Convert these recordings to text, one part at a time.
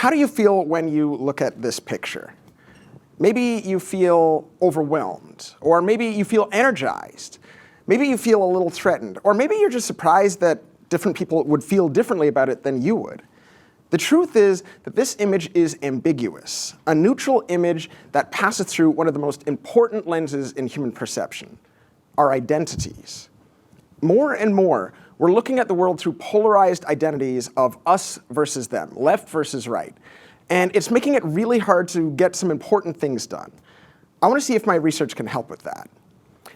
how do you feel when you look at this picture? Maybe you feel overwhelmed, or maybe you feel energized. Maybe you feel a little threatened, or maybe you're just surprised that different people would feel differently about it than you would. The truth is that this image is ambiguous, a neutral image that passes through one of the most important lenses in human perception, our identities. More and more, we're looking at the world through polarized identities of us versus them, left versus right. And it's making it really hard to get some important things done. I want to see if my research can help with that.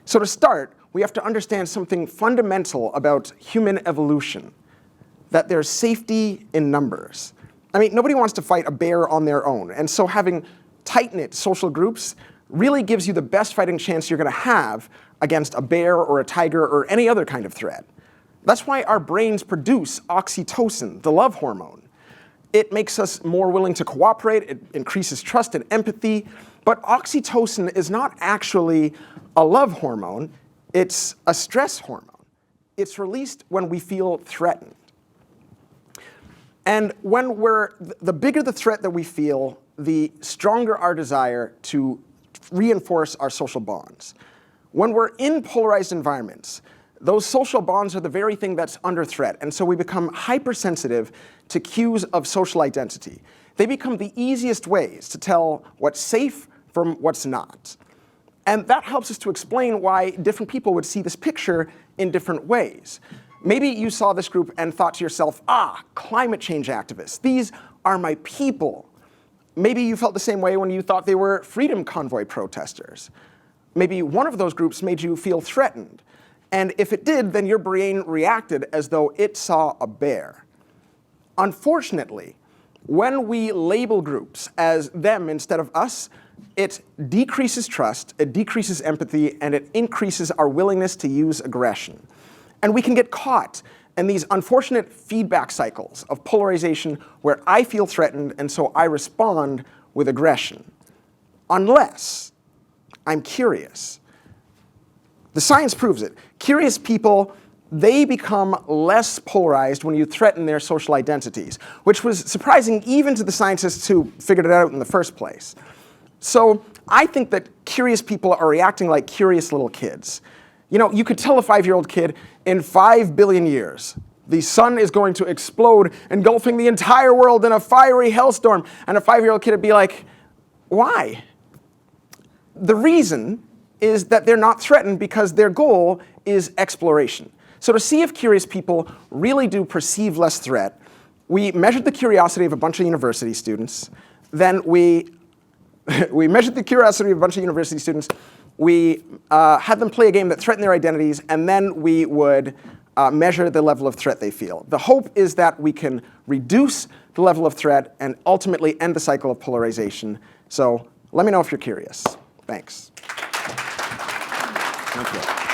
So to start, we have to understand something fundamental about human evolution, that there's safety in numbers. I mean, nobody wants to fight a bear on their own, and so having tight-knit social groups really gives you the best fighting chance you're going to have against a bear or a tiger or any other kind of threat. That's why our brains produce oxytocin, the love hormone. It makes us more willing to cooperate, it increases trust and empathy, but oxytocin is not actually a love hormone, it's a stress hormone. It's released when we feel threatened. And when the bigger the threat that we feel, the stronger our desire to reinforce our social bonds. When we're in polarized environments, those social bonds are the very thing that's under threat, and so we become hypersensitive to cues of social identity. They become the easiest ways to tell what's safe from what's not. And that helps us to explain why different people would see this picture in different ways. Maybe you saw this group and thought to yourself, climate change activists, these are my people. Maybe you felt the same way when you thought they were freedom convoy protesters. Maybe one of those groups made you feel threatened. And if it did, then your brain reacted as though it saw a bear. Unfortunately, when we label groups as them instead of us, it decreases trust, it decreases empathy, and it increases our willingness to use aggression. And we can get caught in these unfortunate feedback cycles of polarization where I feel threatened and so I respond with aggression. Unless I'm curious. The science proves it. Curious people, they become less polarized when you threaten their social identities, which was surprising even to the scientists who figured it out in the first place. So I think that curious people are reacting like curious little kids. You know, you could tell a 5-year-old kid, in 5 billion years, the sun is going to explode, engulfing the entire world in a fiery hellstorm. And a 5-year-old kid would be like, why? The reason is that they're not threatened because their goal is exploration. So to see if curious people really do perceive less threat, we measured the curiosity of a bunch of university students. Then we measured the curiosity of a bunch of university students. We had them play a game that threatened their identities, and then we would measure the level of threat they feel. The hope is that we can reduce the level of threat and ultimately end the cycle of polarization. So let me know if you're curious. Thanks. Thank you.